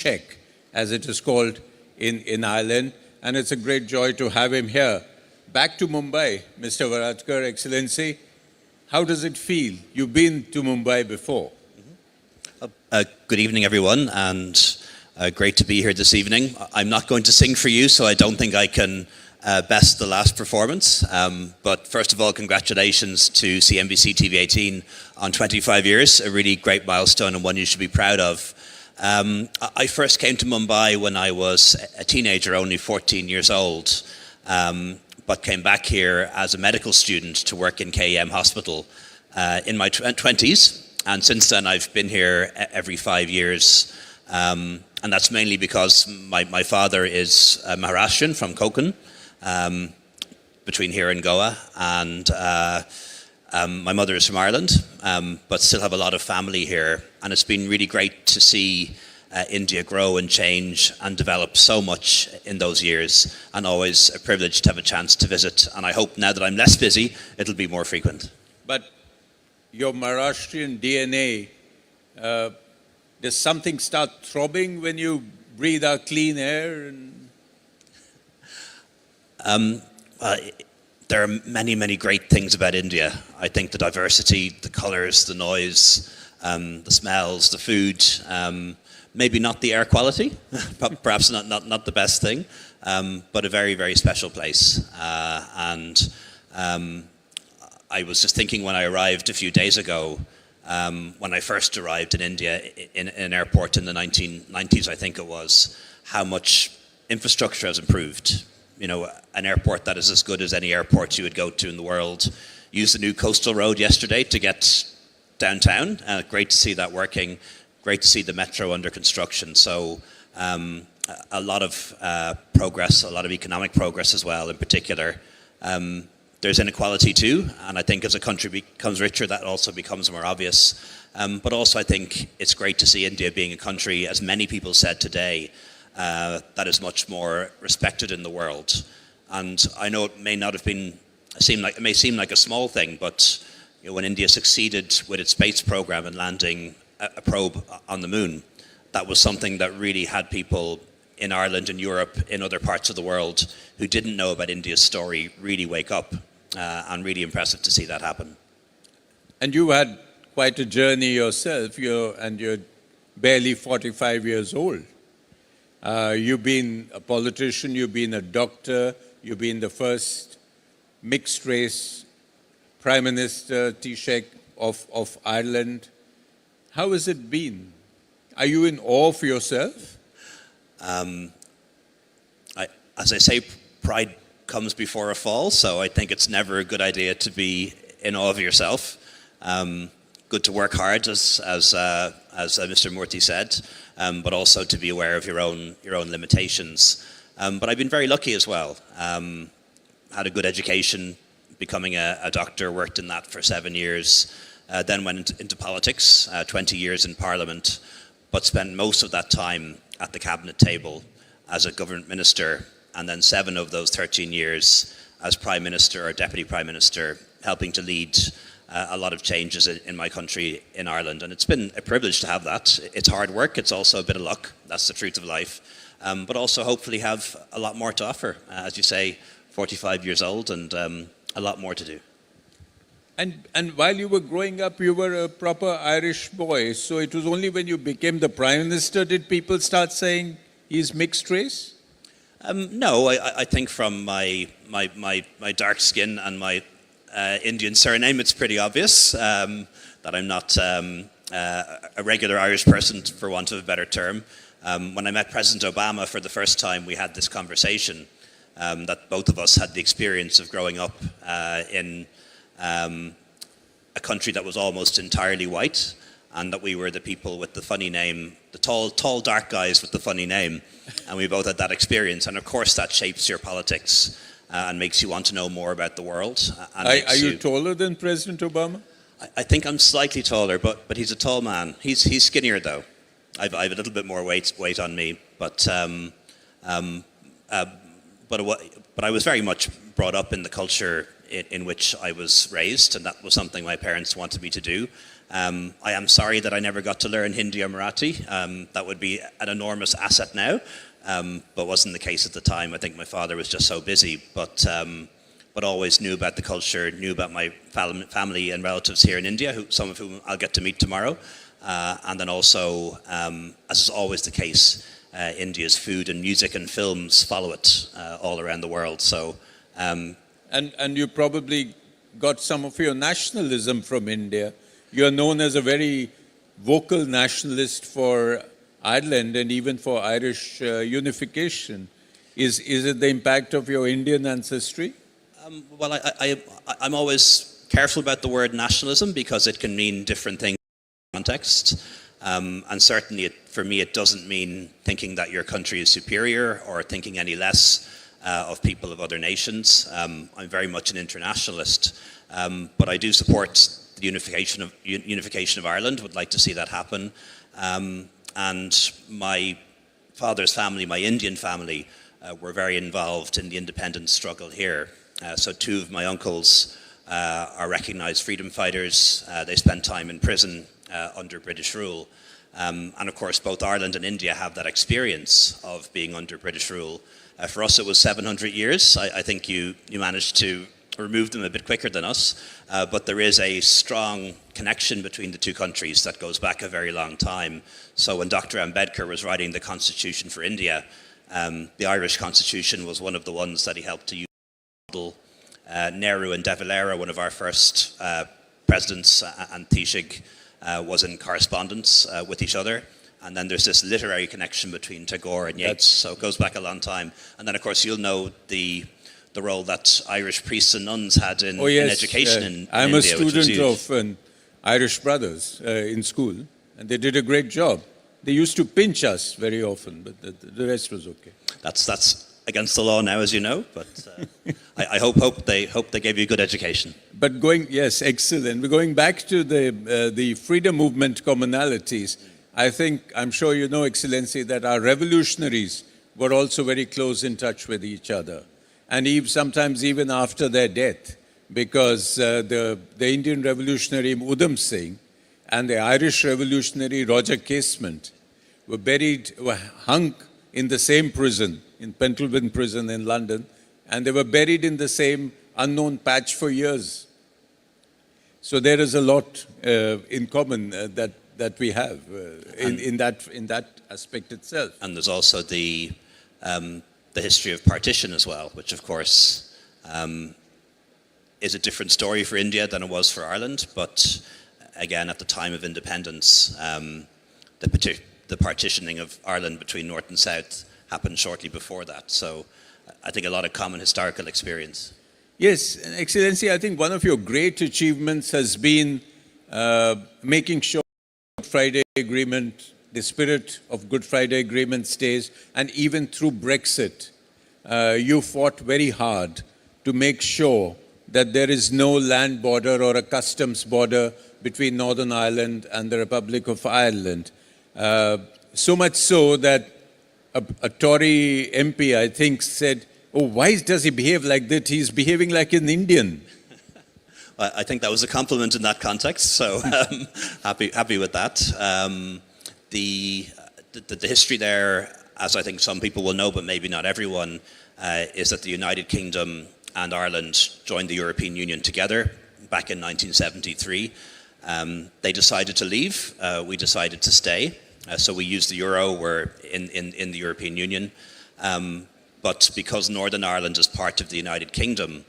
check, as it is called in Ireland. And it's a great joy to have him here. Back to Mumbai, Mr. Varadkar, Excellency. How does it feel? You've been to Mumbai before. Good evening, everyone, and great to be here this evening. I'm not going to sing for you, so I don't think I can best the last performance. But first of all, congratulations to CNBC-TV18 on 25 years, a really great milestone and one you should be proud of. I first came to Mumbai when I was a teenager, only 14 years old, but came back here as a medical student to work in KEM Hospital in my 20s. And since then, I've been here every 5 years. And that's mainly because my father is Maharashtrian from Konkan, between here and Goa. And my mother is from Ireland, but still have a lot of family here. And it's been really great to see India grow and change and develop so much in those years, and always a privilege to have a chance to visit. And I hope now that I'm less busy, it'll be more frequent. But your Maharashtrian DNA, does something start throbbing when you breathe out clean air? There are many, many great things about India. I think the diversity, the colours, the noise, the smells, the food, maybe not the air quality, perhaps not the best thing, but a very, very special place. I was just thinking when I arrived a few days ago, when I first arrived in India, in an airport in the 1990s, I think it was, how much infrastructure has improved. You know, an airport that is as good as any airport you would go to in the world. Used the new coastal road yesterday to get downtown. Great to see that working. Great to see the metro under construction. So a lot of progress, a lot of economic progress as well in particular. There's inequality too, and I think as a country becomes richer, that also becomes more obvious. But also I think it's great to see India being a country, as many people said today, that is much more respected in the world. And I know it may not have been, it may seem like a small thing, but you know, when India succeeded with its space program and landing a probe on the moon, that was something that really had people in Ireland and Europe, in other parts of the world, who didn't know about India's story really wake up, and really impressive to see that happen. And you had quite a journey yourself, you're barely 45 years old. You've been a politician, you've been a doctor, you've been the first mixed race Prime Minister, Taoiseach of Ireland. How has it been? Are you in awe of yourself? As I say, pride comes before a fall, so I think it's never a good idea to be in awe of yourself. Good to work hard, as Mr. Murthy said, but also to be aware of your own limitations. But I've been very lucky as well. Had a good education, becoming a doctor, worked in that for 7 years, then went into politics, 20 years in Parliament, but spent most of that time at the cabinet table as a government minister, and then 7 of those 13 years as Prime Minister or Deputy Prime Minister, helping to lead a lot of changes in my country, in Ireland. And it's been a privilege to have that. It's hard work, it's also a bit of luck, that's the truth of life, but also hopefully have a lot more to offer. As you say, 45 years old and a lot more to do. And while you were growing up, you were a proper Irish boy, so it was only when you became the Prime Minister did people start saying he's mixed race? No, I think from my dark skin and my Indian surname, it's pretty obvious that I'm not a regular Irish person, for want of a better term. When I met President Obama for the first time, we had this conversation that both of us had the experience of growing up in a country that was almost entirely white, and that we were the people with the funny name, the tall, dark guys with the funny name, and we both had that experience. And of course that shapes your politics and makes you want to know more about the world. And are you taller than President Obama? I think I'm slightly taller, but he's a tall man. He's skinnier though. I've a little bit more weight on me, but I was very much brought up in the culture in which I was raised, and that was something my parents wanted me to do. I am sorry that I never got to learn Hindi or Marathi. That would be an enormous asset now, but wasn't the case at the time. I think my father was just so busy, but always knew about the culture, knew about my family and relatives here in India, some of whom I'll get to meet tomorrow. And then also, as is always the case, India's food and music and films follow it all around the world. So, and you probably got some of your nationalism from India. You're known as a very vocal nationalist for Ireland and even for Irish unification. Is it the impact of your Indian ancestry? Well, I'm always careful about the word nationalism because it can mean different things in context. And certainly, for me, it doesn't mean thinking that your country is superior or thinking any less of people of other nations. I'm very much an internationalist, but I do support the unification of Ireland. Would like to see that happen. And my father's family, my Indian family, were very involved in the independence struggle here. So two of my uncles are recognized freedom fighters. They spent time in prison under British rule. And of course, both Ireland and India have that experience of being under British rule. For us, it was 700 years. I think you managed to remove them a bit quicker than us. But there is a strong connection between the two countries that goes back a very long time. So when Dr. Ambedkar was writing the Constitution for India, the Irish Constitution was one of the ones that he helped to use. Nehru and De Valera, one of our first presidents, and Taoiseach was in correspondence with each other. And then there's this literary connection between Tagore and Yeats, so it goes back a long time. And then, of course, you'll know the role that Irish priests and nuns had in education in I'm India. I'm a student of Irish brothers in school, and they did a great job. They used to pinch us very often, but the rest was okay. That's against the law now, as you know, but I hope they gave you a good education. But yes, excellent. We're going back to the freedom movement commonalities. I'm sure you know, Excellency, that our revolutionaries were also very close in touch with each other, and sometimes even after their death, because the Indian revolutionary Udham Singh and the Irish revolutionary Roger Casement were hung in the same prison, in Pentonville prison in London, and they were buried in the same unknown patch for years. So there is a lot in common that we have in that aspect itself. And there's also the history of partition as well, which of course is a different story for India than it was for Ireland. But again, at the time of independence, the partitioning of Ireland between North and South happened shortly before that. So I think a lot of common historical experience. Yes, Excellency, I think one of your great achievements has been making sure Good Friday Agreement, the spirit of Good Friday Agreement stays, and even through Brexit, you fought very hard to make sure that there is no land border or a customs border between Northern Ireland and the Republic of Ireland. So much so that a Tory MP, I think, said, "Oh, why does he behave like that? He's behaving like an Indian." I think that was a compliment in that context, so happy with that. The history there, as I think some people will know, but maybe not everyone, is that the United Kingdom and Ireland joined the European Union together back in 1973. They decided to leave, we decided to stay. So we used the euro, we're in the European Union. But because Northern Ireland is part of the United Kingdom,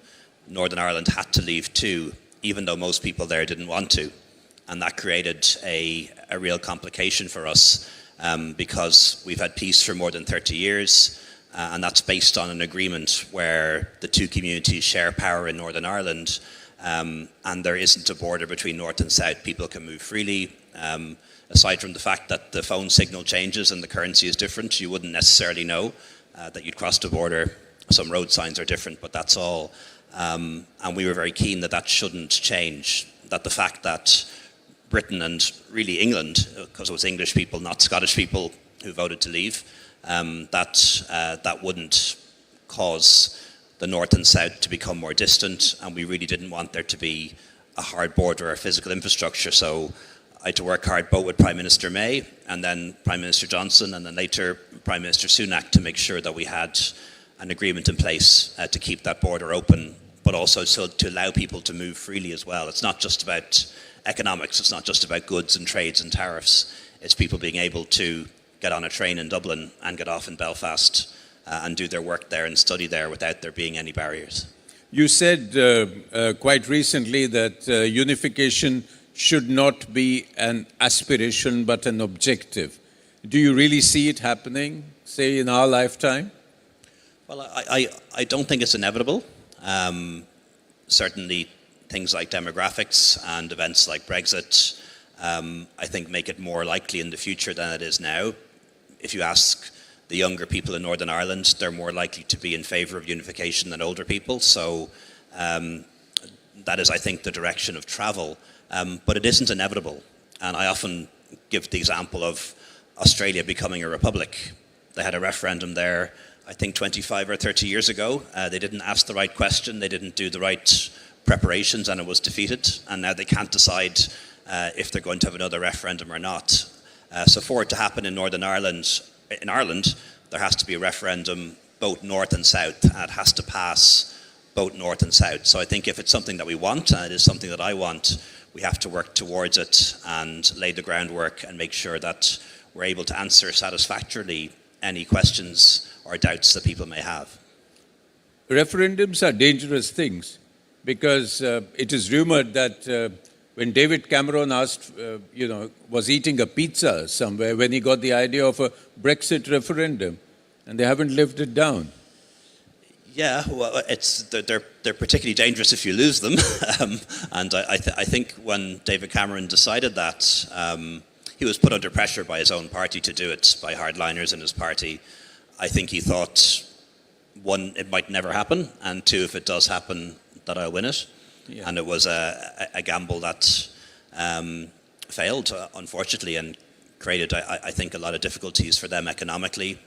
Northern Ireland had to leave too, even though most people there didn't want to. And that created a real complication for us because we've had peace for more than 30 years. And that's based on an agreement where the two communities share power in Northern Ireland, and there isn't a border between North and South. People can move freely. Aside from the fact that the phone signal changes and the currency is different, you wouldn't necessarily know that you'd crossed a border. Some road signs are different, but that's all. And we were very keen that shouldn't change, that the fact that Britain and really England, because it was English people, not Scottish people who voted to leave, that wouldn't cause the North and South to become more distant, and we really didn't want there to be a hard border or physical infrastructure. So I had to work hard both with Prime Minister May and then Prime Minister Johnson and then later Prime Minister Sunak to make sure that we had an agreement in place to keep that border open, but also so to allow people to move freely as well. It's not just about economics, it's not just about goods and trades and tariffs, it's people being able to get on a train in Dublin and get off in Belfast and do their work there and study there without there being any barriers. You said quite recently that unification should not be an aspiration but an objective. Do you really see it happening, say, in our lifetime? Well, I don't think it's inevitable. Certainly things like demographics and events like Brexit, I think make it more likely in the future than it is now. If you ask the younger people in Northern Ireland, they're more likely to be in favour of unification than older people. So that is, I think, the direction of travel. But it isn't inevitable. And I often give the example of Australia becoming a republic. They had a referendum there, I think 25 or 30 years ago. They didn't ask the right question, they didn't do the right preparations, and it was defeated. And now they can't decide if they're going to have another referendum or not. So for it to happen in Northern Ireland, there has to be a referendum both north and south, and it has to pass both north and south. So I think if it's something that we want, and it is something that I want, we have to work towards it and lay the groundwork and make sure that we're able to answer satisfactorily any questions or doubts that people may have. Referendums are dangerous things because it is rumored that when David Cameron asked, was eating a pizza somewhere when he got the idea of a Brexit referendum, and they haven't lived it down. Yeah, well, they're particularly dangerous if you lose them. And I think when David Cameron decided that, he was put under pressure by his own party to do it, by hardliners in his party. I think he thought, one, it might never happen, and two, if it does happen, that I'll win it. Yeah. And it was a gamble that failed, unfortunately, and created, I think, a lot of difficulties for them economically.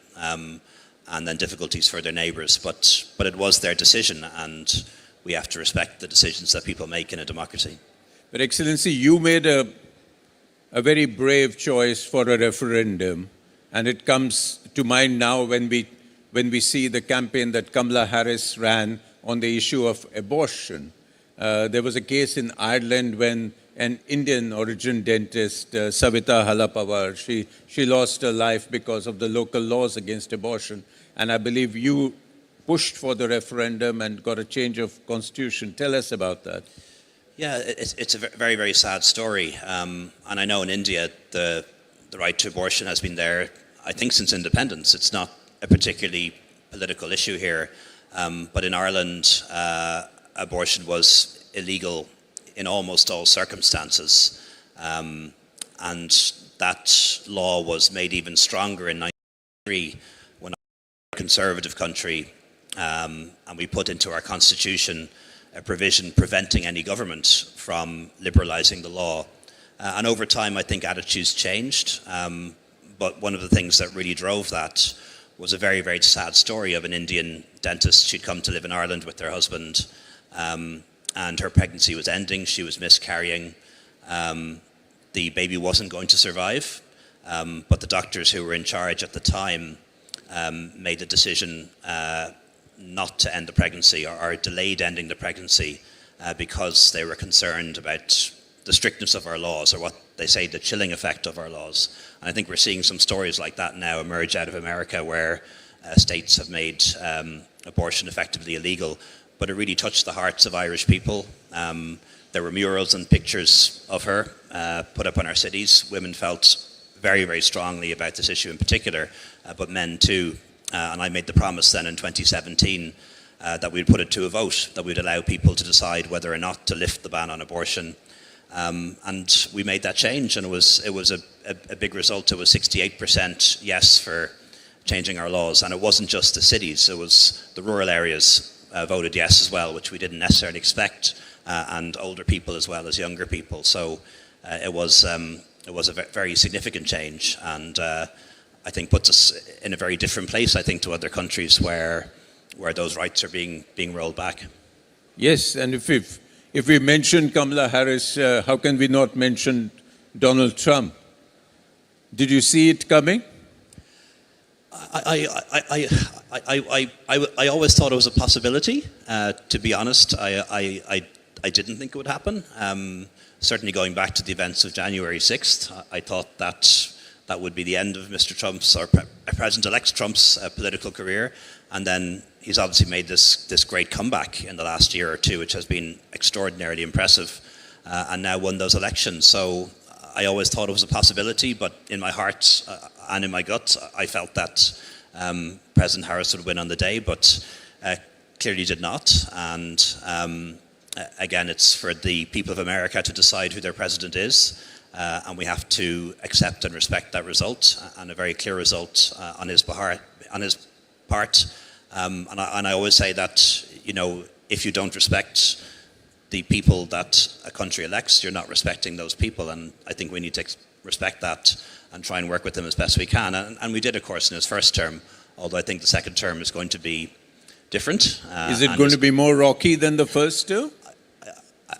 And then difficulties for their neighbours. But it was their decision, and we have to respect the decisions that people make in a democracy. But Excellency, you made a very brave choice for a referendum, and it comes to mind now when we see the campaign that Kamala Harris ran on the issue of abortion. There was a case in Ireland when an Indian origin dentist, Savita Halapawar, she lost her life because of the local laws against abortion. And I believe you pushed for the referendum and got a change of constitution. Tell us about that. Yeah, it's a very, very sad story. And I know in India, the right to abortion has been there, I think, since independence. It's not a particularly political issue here. But in Ireland, abortion was illegal in almost all circumstances. And that law was made even stronger in 1993 when a conservative country, and we put into our constitution a provision preventing any government from liberalising the law. And over time, I think attitudes changed. But one of the things that really drove that was a very, very sad story of an Indian dentist. She'd come to live in Ireland with her husband, and her pregnancy was ending. She was miscarrying. The baby wasn't going to survive, but the doctors who were in charge at the time made the decision not to end the pregnancy or delayed ending the pregnancy because they were concerned about the strictness of our laws, or what they say, the chilling effect of our laws. And I think we're seeing some stories like that now emerge out of America, where states have made abortion effectively illegal. But it really touched the hearts of Irish people. There were murals and pictures of her put up on our cities. Women felt very, very strongly about this issue in particular, but men too. And I made the promise then in 2017 that we'd put it to a vote, that we'd allow people to decide whether or not to lift the ban on abortion. And we made that change, and it was a big result. It was 68% yes for changing our laws. And it wasn't just the cities, it was the rural areas voted yes as well, which we didn't necessarily expect, and older people as well as younger people. So it was a very significant change, and I think puts us in a very different place, I think, to other countries where those rights are being rolled back. Yes, and if we mention Kamala Harris, how can we not mention Donald Trump. Did you see it coming? I always thought it was a possibility. To be honest, I didn't think it would happen. Certainly going back to the events of January 6th, I thought that would be the end of Mr. Trump's, or President-elect Trump's political career. And then he's obviously made this great comeback in the last year or two, which has been extraordinarily impressive, and now won those elections. So I always thought it was a possibility, but in my heart and in my gut, I felt that President Harris would win on the day, but clearly did not. And again, it's for the people of America to decide who their president is, and we have to accept and respect that result, and a very clear result on his part. And I always say that, you know, if you don't respect the people that a country elects, you're not respecting those people, and I think we need to respect that and try and work with them as best we can. And we did, of course, in his first term, although I think the second term is going to be different. Is it going to be more rocky than the first two?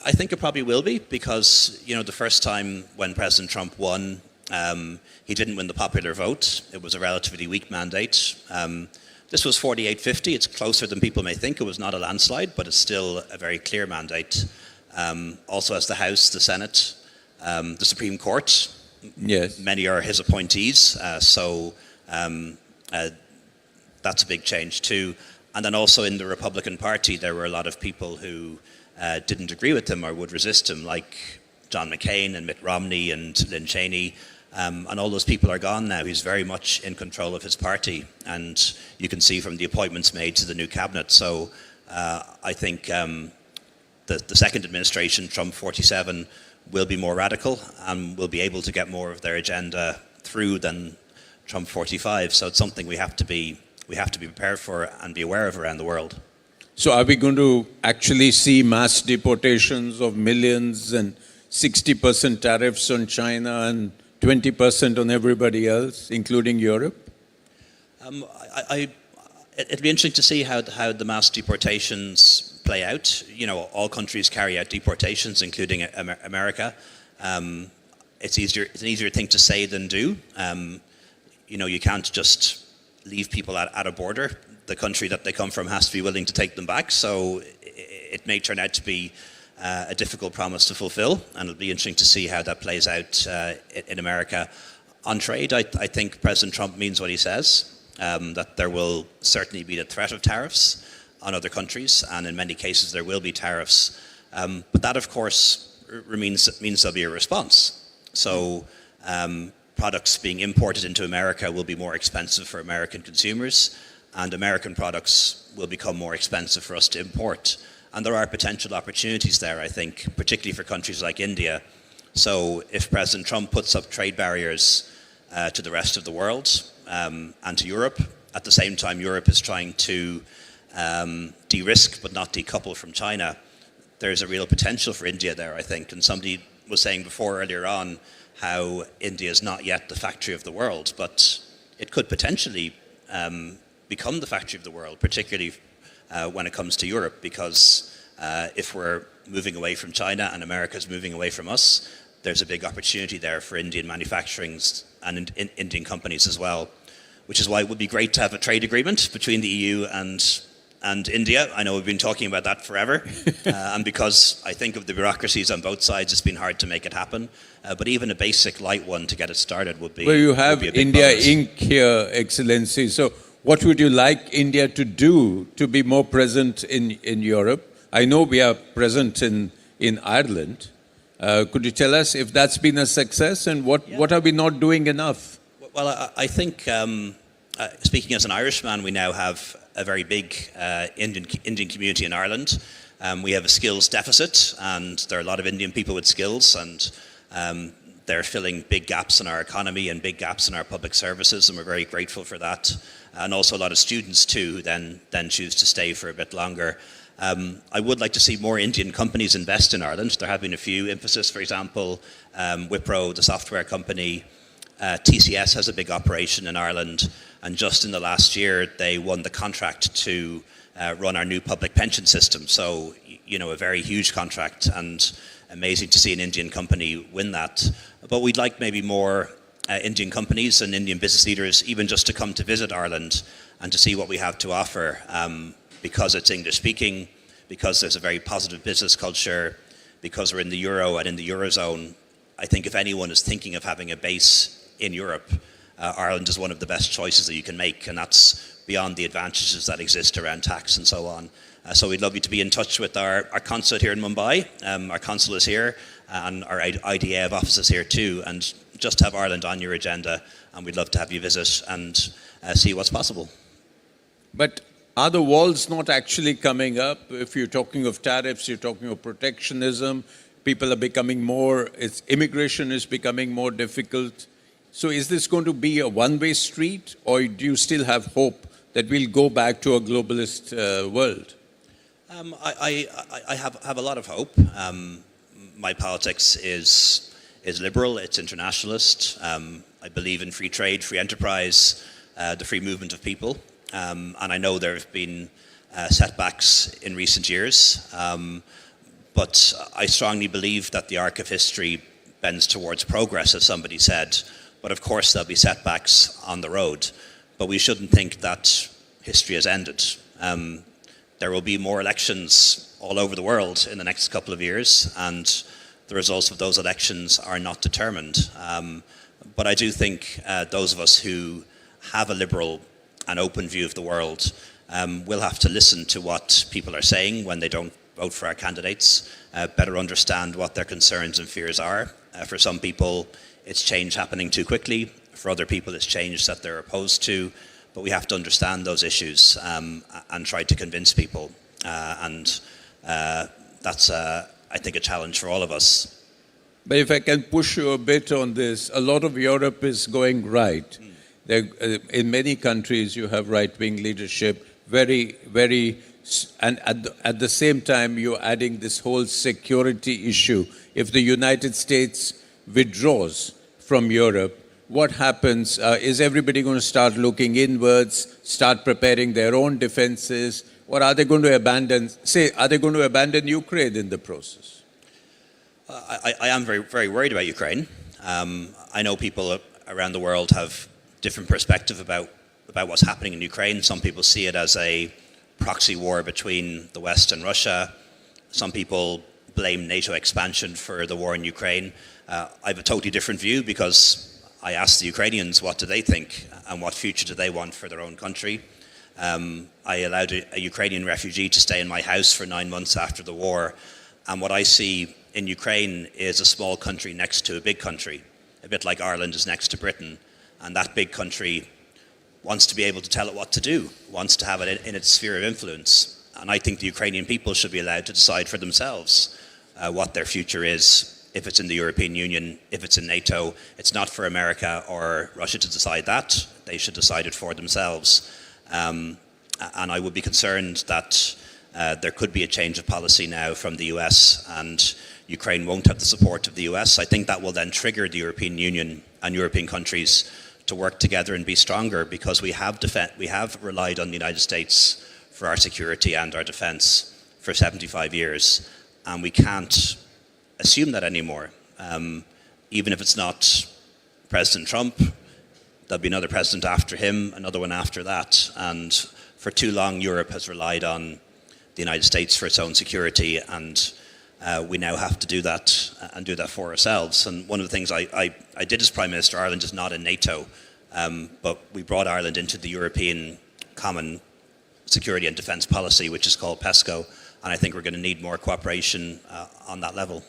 I think it probably will be, because, you know, the first time when President Trump won, he didn't win the popular vote. It was a relatively weak mandate. This was 48-50. It's closer than people may think. It was not a landslide, but it's still a very clear mandate. Also as the House, the Senate, the Supreme Court, yes, many are his appointees. So that's a big change too. And then also in the Republican Party, there were a lot of people who didn't agree with him or would resist him, like John McCain and Mitt Romney and Lynn Cheney. And all those people are gone now. He's very much in control of his party, and you can see from the appointments made to the new cabinet. So I think the second administration, Trump 47, will be more radical and will be able to get more of their agenda through than Trump 45. So it's something we have to be prepared for and be aware of around the world. So are we going to actually see mass deportations of millions and 60% tariffs on China and 20% on everybody else, including Europe? It'll be interesting to see how the mass deportations play out. You know, all countries carry out deportations, including America. It's an easier thing to say than do. You know, you can't just leave people at a border. The country that they come from has to be willing to take them back. So it may turn out to be a difficult promise to fulfill, and it'll be interesting to see how that plays out in America. On trade, I think President Trump means what he says, that there will certainly be the threat of tariffs on other countries, and in many cases there will be tariffs. But that, of course, means there'll be a response. So products being imported into America will be more expensive for American consumers, and American products will become more expensive for us to import. And there are potential opportunities there, I think, particularly for countries like India. So if President Trump puts up trade barriers to the rest of the world and to Europe, at the same time Europe is trying to de-risk but not decouple from China, there's a real potential for India there, I think. And somebody was saying before, earlier on, how India is not yet the factory of the world, but it could potentially become the factory of the world, particularly when it comes to Europe, because if we're moving away from China and America's moving away from us, there's a big opportunity there for Indian manufacturing and Indian companies as well, which is why it would be great to have a trade agreement between the EU and India. I know we've been talking about that forever, and because I think of the bureaucracies on both sides, it's been hard to make it happen. But even a basic light one to get it started would be. Well, you have India bonus. Inc. here, Excellency. So what would you like India to do to be more present in Europe? I know we are present in Ireland. Could you tell us if that's been a success, and what are we not doing enough? Well, I think, speaking as an Irishman, we now have a very big Indian community in Ireland. We have a skills deficit, and there are a lot of Indian people with skills, and they're filling big gaps in our economy and big gaps in our public services, and we're very grateful for that. And also a lot of students too, who then choose to stay for a bit longer. I would like to see more Indian companies invest in Ireland. There have been a few emphasis, for example, Wipro, the software company, TCS has a big operation in Ireland, and just in the last year they won the contract to run our new public pension system. So, you know, a very huge contract, and amazing to see an Indian company win that. But we'd like maybe more Indian companies and Indian business leaders even just to come to visit Ireland and to see what we have to offer, because it's English speaking, because there's a very positive business culture, because we're in the Euro and in the Eurozone. I think if anyone is thinking of having a base in Europe, Ireland is one of the best choices that you can make, and that's beyond the advantages that exist around tax and so on. So we'd love you to be in touch with our consulate here in Mumbai. Our consul is here, and our IDA of offices here too, and just have Ireland on your agenda, and we'd love to have you visit and see what's possible. But are the walls not actually coming up? If you're talking of tariffs, you're talking of protectionism, people are becoming more, immigration is becoming more difficult. So is this going to be a one-way street, or do you still have hope that we'll go back to a globalist world? I have a lot of hope. My politics is liberal, it's internationalist. I believe in free trade, free enterprise, the free movement of people. And I know there have been setbacks in recent years. But I strongly believe that the arc of history bends towards progress, as somebody said. But of course, there'll be setbacks on the road. But we shouldn't think that history has ended. There will be more elections all over the world in the next couple of years, and the results of those elections are not determined. But I do think those of us who have a liberal and open view of the world will have to listen to what people are saying when they don't vote for our candidates, better understand what their concerns and fears are. For some people, it's change happening too quickly. For other people, it's change that they're opposed to. But we have to understand those issues and try to convince people. And that's, I think, a challenge for all of us. But if I can push you a bit on this, a lot of Europe is going right. There, in many countries, you have right-wing leadership, and at the same time, you're adding this whole security issue. If the United States withdraws from Europe, what happens? Is everybody going to start looking inwards, start preparing their own defenses, or are they going to abandon Ukraine in the process? I am very, very worried about Ukraine. I know people around the world have different perspective about what's happening in Ukraine. Some people see it as a proxy war between the West and Russia. Some people blame NATO expansion for the war in Ukraine. I have a totally different view, because I asked the Ukrainians what do they think and what future do they want for their own country. I allowed a Ukrainian refugee to stay in my house for 9 months after the war, and what I see in Ukraine is a small country next to a big country, a bit like Ireland is next to Britain, and that big country wants to be able to tell it what to do, wants to have it in its sphere of influence. And I think the Ukrainian people should be allowed to decide for themselves what their future is. If it's in the European Union, if it's in NATO, it's not for America or Russia to decide that. They should decide it for themselves. And I would be concerned that there could be a change of policy now from the US, and Ukraine won't have the support of the US. I think that will then trigger the European Union and European countries to work together and be stronger, because we have relied on the United States for our security and our defense for 75 years, and we can't assume that anymore. Even if it's not President Trump, there'll be another president after him, another one after that, and for too long Europe has relied on the United States for its own security, and we now have to do that and do that for ourselves. And one of the things I did as Prime Minister, Ireland is not in NATO, but we brought Ireland into the European Common Security and Defence Policy, which is called PESCO, and I think we're going to need more cooperation on that level.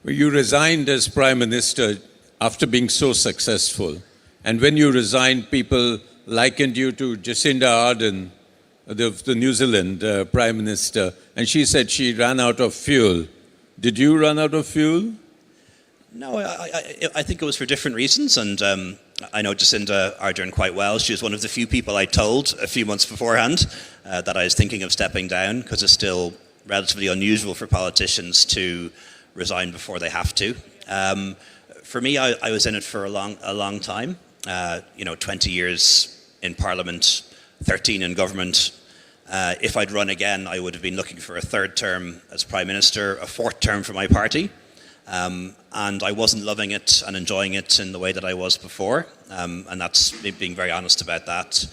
Well, you resigned as Prime Minister after being so successful, and when you resigned, people likened you to Jacinda Ardern, the New Zealand Prime Minister, and she said she ran out of fuel. Did you run out of fuel? No, I think it was for different reasons, and I know Jacinda Ardern quite well. She was one of the few people I told a few months beforehand that I was thinking of stepping down, because it's still relatively unusual for politicians to resign before they have to. For me, I was in it for a long time. 20 years in Parliament, 13 in government. If I'd run again, I would have been looking for a third term as Prime Minister, a fourth term for my party. And I wasn't loving it and enjoying it in the way that I was before, and that's me being very honest about that.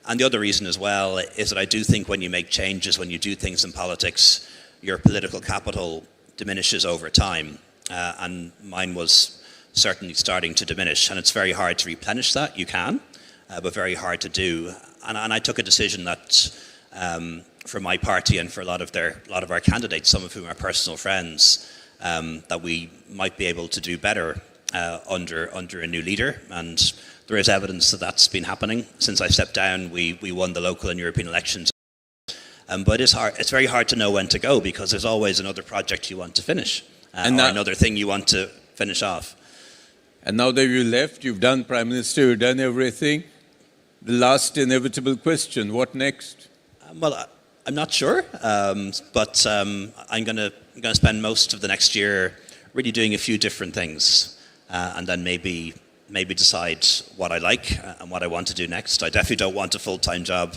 And the other reason as well is that I do think when you make changes, when you do things in politics, your political capital diminishes over time, and mine was certainly starting to diminish, and it's very hard to replenish that. You can, but very hard to do. And I took a decision that for my party and for a lot of our candidates, some of whom are personal friends, that we might be able to do better under a new leader. And there is evidence that that's been happening. Since I stepped down, we won the local and European elections. But it's very hard to know when to go, because there's always another project you want to finish, or another thing you want to finish off. And now that you left, you've done Prime Minister, you've done everything. The last inevitable question, what next? Well, I'm not sure, but I'm going to spend most of the next year really doing a few different things, and then maybe decide what I like and what I want to do next. I definitely don't want a full-time job.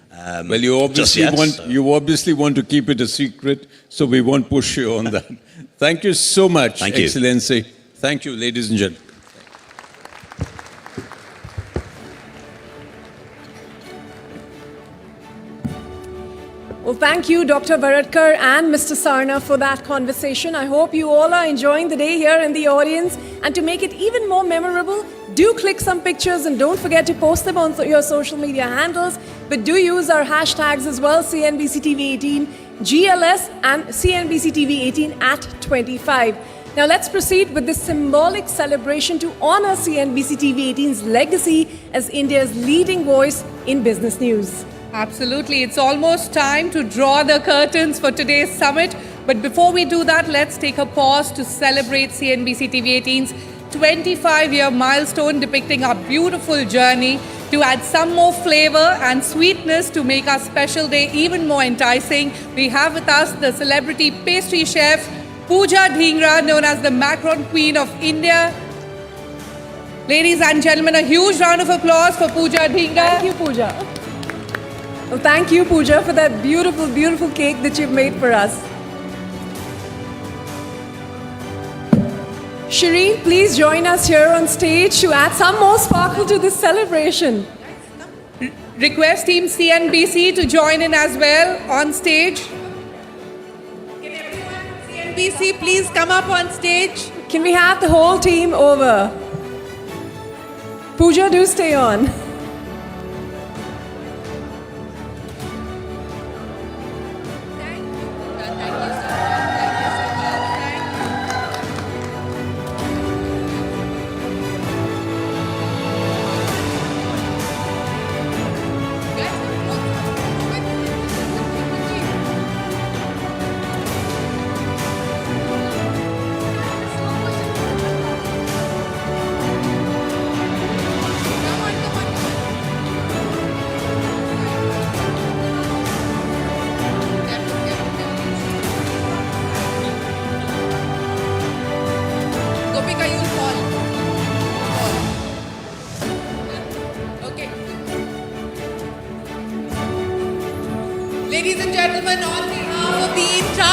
Well, you obviously want to keep it a secret, so we won't push you on that. Thank you so much, Thank you. Excellency. Thank you, ladies and gentlemen. Well, thank you, Dr. Varadkar and Mr. Sarna, for that conversation. I hope you all are enjoying the day here in the audience. And to make it even more memorable, do click some pictures and don't forget to post them on your social media handles. But do use our hashtags as well, CNBC-TV18, GLS, and CNBC-TV18 at 25. Now let's proceed with this symbolic celebration to honor CNBC-TV18's legacy as India's leading voice in business news. Absolutely. It's almost time to draw the curtains for today's summit. But before we do that, let's take a pause to celebrate CNBC-TV18's 25-year milestone, depicting our beautiful journey to add some more flavor and sweetness to make our special day even more enticing. We have with us the celebrity pastry chef, Pooja Dhingra, known as the Macaron Queen of India. Ladies and gentlemen, a huge round of applause for Pooja Dhingra. Thank you, Pooja. Well, thank you, Pooja, for that beautiful, beautiful cake that you've made for us. Shireen, please join us here on stage to add some more sparkle to this celebration. Request Team CNBC to join in as well on stage. Can everyone from CNBC please come up on stage? Can we have the whole team over? Pooja, do stay on. Ladies and gentlemen, on behalf of the entire